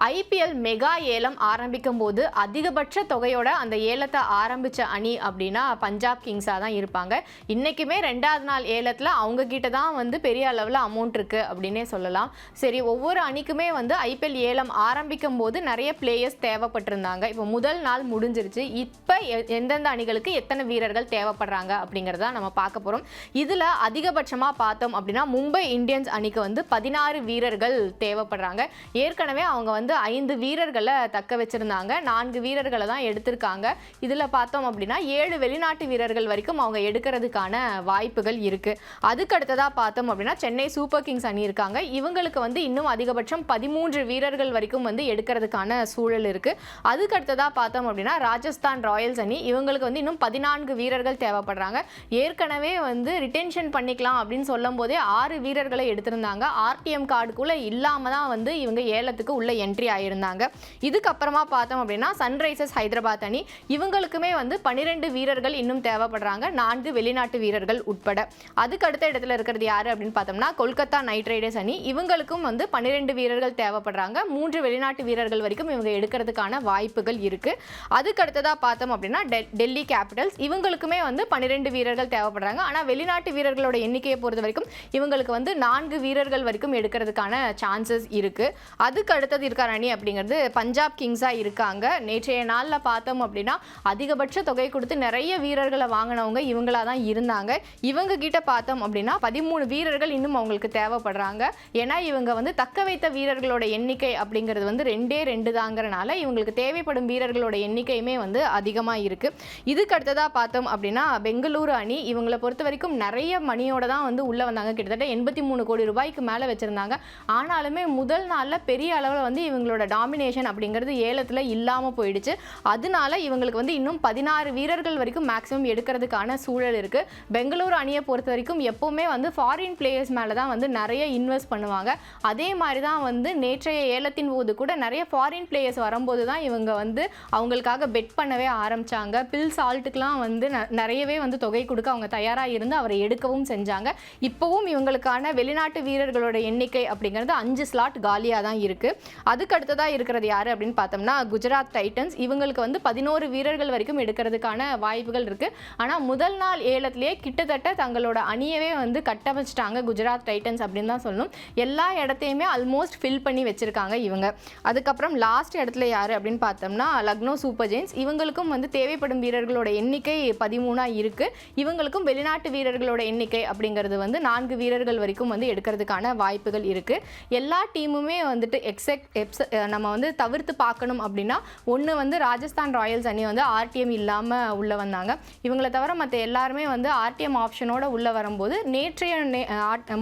IPL mega ஏலம் ஆரம்பிக்கும் போது அதிகபட்ச தொகையோட அந்த ஏலத்தை ஆரம்பிச்ச அணி அப்படின்னா பஞ்சாப் கிங்ஸாக தான் இருப்பாங்க. இன்னைக்குமே 2வது நாள் ஏலத்தில் அவங்க கிட்ட தான் வந்து பெரிய அளவில் அமௌண்ட் இருக்கு அப்படின்னே சொல்லலாம். சரி, ஒவ்வொரு அணிக்குமே வந்து ஐபிஎல் ஏலம் ஆரம்பிக்கும் போது நிறைய பிளேயர்ஸ் தேவைப்பட்டிருந்தாங்க. இப்போ முதல் நாள் முடிஞ்சிருச்சு. இப்போ எந்தெந்த அணிகளுக்கு எத்தனை வீரர்கள் தேவைப்படுறாங்க அப்படிங்கிறத நம்ம பார்க்க போகிறோம். இதில் அதிகபட்சமாக பார்த்தோம் அப்படின்னா மும்பை இந்தியன்ஸ் அணிக்கு வந்து 16 வீரர்கள் தேவைப்படுறாங்க. ஏற்கனவே அவங்க வந்து 5 வீரர்களை தக்க வச்சிருந்தாங்க. 4 வீரர்களை தான் எடுத்திருக்காங்க. இதில் பார்த்தோம் அப்படின்னா 7 வெளிநாட்டு வீரர்கள் வரைக்கும் அவங்க எடுக்கிறதுக்கான வாய்ப்புகள் இருக்கு. அதுக்கு அடுத்ததாக பார்த்தோம் அப்படின்னா சென்னை சூப்பர் கிங்ஸ் அணி இருக்காங்க. இவங்களுக்கு வந்து இன்னும் அதிகபட்சம் 13 வீரர்கள் வரைக்கும் வந்து எடுக்கிறதுக்கான சூழல் இருக்கு. அதுக்கு அடுத்ததாக பார்த்தோம் அப்படின்னா ராஜஸ்தான் ராயல்ஸ் அணி, இவங்களுக்கு வந்து இன்னும் 14 வீரர்கள் தேவைப்படுறாங்க. ஏற்கனவே வந்து ரிட்டென்ஷன் பண்ணிக்கலாம் அப்படின்னு சொல்லும் போதே 6 வீரர்களை எடுத்திருந்தாங்க. ஆர்டிஎம் கார்டுக்குள்ள இல்லாம தான் வந்து இவங்க ஏலத்துக்கு உள்ள என்ட்ரி ஆயிருந்தாங்க. இதுக்கப்புறமா பார்த்தோம் அப்படின்னா சன்ரைசர்ஸ் ஹைதராபாத் அணி, இவங்களுக்குமே வந்து 12 வீரர்கள் இன்னும் தேவைப்படுறாங்க, 4 வெளிநாட்டு வீரர்கள் உட்பட. அதுக்கு அடுத்த இடத்துல இருக்கிறது யாரு அப்படின்னு பார்த்தோம்னா கொல்கத்தா நைட் ரைடர்ஸ் அணி, இவங்களுக்கும் வந்து 12 வீரர்கள் தேவைப்படுறாங்க. 3 வெளிநாட்டு வீரர்கள் வரைக்கும் இவங்க எடுக்கிறதுக்கான வாய்ப்புகள் இருக்கு. அதுக்கு அடுத்ததாக பார்த்தோம் அப்படின்னா டெல்லி கேபிட்டல்ஸ், இவங்களுக்குமே வந்து 12 வீரர்கள் தேவைப்படுறாங்க. ஆனால் வெளிநாட்டு வீரர்களோட எண்ணிக்கையை பொறுத்த வரைக்கும் இவங்களுக்கு வந்து 4 வீரர்கள் வரைக்கும் எடுக்கிறதுக்கான சான்சஸ் இருக்கு. அதுக்கு அடுத்தது இருக்கிற அணி அப்படிங்கிறது பஞ்சாப் கிங்ஸாக இருக்காங்க. நேற்றைய நாளில் பார்த்தோம் அப்படின்னா அதிகபட்ச தொகை கொடுத்து நிறைய வீரர்களை வாங்கினவங்க இவங்களா தான் இருந்தாங்க. இவங்க கிட்ட பார்த்தோம் அப்படின்னா 13 வீரர்கள் இன்னும் அவங்களுக்கு தேவைப்படுறாங்க. ஏன்னா இவங்க வந்து தக்க வைத்த வீரர்களோட எண்ணிக்கை அப்படிங்கிறது வந்து 2 தாங்கிறனால இவங்களுக்கு தேவைப்படும் வீரர்களோட எண்ணிக்கையுமே வந்து அதிகமாக இருக்கு. இதுக்கு அடுத்ததாக பார்த்தோம் அப்படின்னா பெங்களூரு அணி, இவங்களை பொறுத்த வரைக்கும் நிறைய மணியோட தான் வந்து உள்ள வந்தாங்க. கிட்டத்தட்ட 83 கோடி ரூபாய்க்கு மேலே வச்சிருந்தாங்க. ஆனாலுமே முதல் நாளில் பெரிய அளவில் வந்து இவங்களோட டாமினேஷன் அப்படிங்கிறது ஏலத்தில் இல்லாமல் போயிடுச்சு. அதனால இவங்களுக்கு வந்து இன்னும் 16 வீரர்கள் வரைக்கும் மேக்ஸிமம் எடுக்கிறதுக்கான சூழல் இருக்கு. பெங்களூரு அணியை பொறுத்த வரைக்கும் எப்பவுமே வந்து ஃபாரின் பிளேயர்ஸ் மேலே தான் வந்து நிறைய இன்வெஸ்ட் பண்ணுவாங்க. அதே மாதிரி தான் வந்து நேற்றைய ஏலத்தின் போது கூட நிறைய ஃபாரின் பிளேயர்ஸ் வரும்போது தான் இவங்க வந்து அவங்களுக்காக பெட் பண்ணவே ஆரம்பிச்சாங்க. பில் சால்ட்டுக்கெலாம் வந்து நிறையவே வந்து தொகை கொடுக்க அவங்க தயாராக இருந்து அவரை எடுக்கவும் செஞ்சாங்க. இப்போவும் இவங்களுக்கான வெளிநாட்டு வீரர்களோட எண்ணிக்கை அப்படிங்கிறது 5 ஸ்லாட் காலியாக தான் இருக்கு. அதுக்கு அடுத்ததாக இருக்கிறது யாரு அப்படின்னு பார்த்தோம்னா குஜராத் டைட்டன்ஸ், இவங்களுக்கு வந்து 11 வீரர்கள் வரைக்கும் எடுக்கிறதுக்கான வாய்ப்புகள் இருக்கு. ஆனால் முதல் நாள் ஏலத்திலேயே கிட்டத்தட்ட தங்களோட அணியவே வந்து கட்டமைச்சிட்டாங்க குஜராத் டைட்டன்ஸ் அப்படின்னு தான் சொல்லணும். எல்லா இடத்தையுமே ஆல்மோஸ்ட் ஃபில் பண்ணி வச்சிருக்காங்க இவங்க. அதுக்கப்புறம் லாஸ்ட் இடத்துல யாரு அப்படின்னு பார்த்தோம்னா லக்னோ சூப்பர் ஜெயின்ஸ், இவங்களுக்கும் வந்து தேவைப்படும் வீரர்களோட எண்ணிக்கை 13 இருக்கு. இவங்களுக்கும் வெளிநாட்டு வீரர்களோட எண்ணிக்கை அப்படிங்கிறது வந்து 4 வீரர்கள் வரைக்கும் வந்து எடுக்கிறதுக்கான வாய்ப்புகள் இருக்கு. எல்லா டீமுமே வந்துட்டு நம்ம வந்து தவிர்த்து பார்க்கணும் அப்படின்னா ஒன்று வந்து ராஜஸ்தான் ராயல்ஸ் அணி வந்து ஆர்டிஎம் இல்லாமல் உள்ளே வந்தாங்க. இவங்களை தவிர மற்ற எல்லாருமே வந்து ஆர்டிஎம் ஆப்ஷனோட உள்ளே வரும்போது நேற்றைய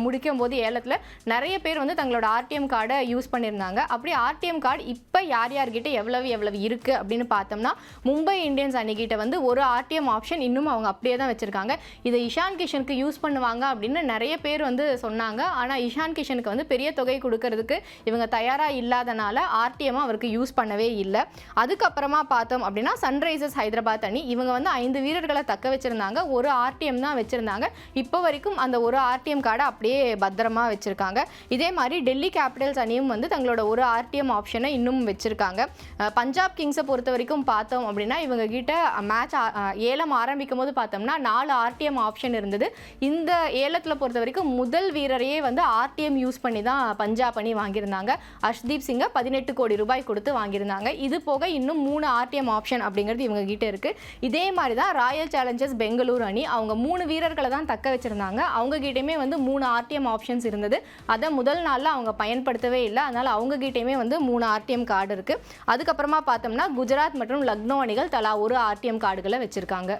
முடிக்கும் போது ஏலத்தில் நிறைய பேர் வந்து தங்களோட ஆர்டிஎம் கார்டை யூஸ் பண்ணியிருந்தாங்க. அப்படி ஆர்டிஎம் கார்டு இப்போ யார்கிட்ட எவ்வளவு இருக்குது அப்படின்னு பார்த்தோம்னா மும்பை இந்தியன்ஸ் அணிகிட்ட வந்து ஒரு ஆர்டிஎம் ஆப்ஷன் இன்னும் அவங்க அப்படியே தான் வச்சுருக்காங்க. இதை இஷான் கிஷனுக்கு யூஸ் பண்ணுவாங்க அப்படின்னு நிறைய பேர் வந்து சொன்னாங்க. ஆனால் இஷான் கிஷனுக்கு வந்து பெரிய தொகை கொடுக்கறதுக்கு இவங்க தயாராக இல்லாதனால ஆர்டிஎம் அவருக்கு யூஸ் பண்ணவே இல்லை. அதுக்கப்புறமா பார்த்தோம் அப்படின்னா சன்ரைசர்ஸ் ஹைதராபாத் அணி, இவங்க வந்து 5 வீரர்களை தக்க வச்சிருந்தாங்க. ஒரு ஆர்டிஎம் தான் வச்சிருந்தாங்க. இப்போ வரைக்கும் அந்த ஒரு ஆர்டிஎம் கார்டை அப்படியே பத்திரமா வச்சிருக்காங்க. இதே மாதிரி டெல்லி கேபிட்டல்ஸ் அணியும் வந்து தங்களோட ஒரு ஆர்டிஎம் ஆப்ஷனை இன்னும் வச்சிருக்காங்க. பஞ்சாப் கிங்ஸை பொறுத்த வரைக்கும் பார்த்தோம் அப்படின்னா இவங்க கிட்ட மேட்ச் ஏலம் ஆரம்பிக்கும் போது பார்த்தோம்னா 4 ஆர்டிஎம் ஆப்ஷன் இருந்தது. இந்த ஏலத்தில் பொறுத்த வரைக்கும் முதல் வீரரையே வந்து ஆர்டிஎம் யூஸ் பண்ணி தான் பஞ்சாப் அணி வாங்கியிருந்தாங்க. அர்ஷ்தீப் சிங்கை 18 கோடி ரூபாய் கொடுத்து வாங்கியிருந்தாங்க. இது போக இன்னும் 3 ஆர்டிஎம் ஆப்ஷன் அப்படிங்கிறது இவங்க கிட்ட இருக்கு. இதே மாதிரி தான் ராயல் சேலஞ்சர்ஸ் பெங்களூரு அணி, அவங்க 3 வீரர்களை தான் தக்க வச்சிருந்தாங்க. அவங்க கிட்டயுமே வந்து 3 ஆர்டிஎம் ஆப்ஷன்ஸ் இருந்தது. அதை முதல் நாளில் அவங்க பயன்படுத்தவே இல்லை. அதனால அவங்க கிட்டயுமே வந்து 3 ஆர்டிஎம் கார்டு இருக்கு. அதுக்கப்புறமா பார்த்தோம்னா குஜராத் மற்றும் லக்னோ அணிகள் தலா ஒரு ஆர்டிஎம் கார்டுகளை வச்சிருக்காங்க.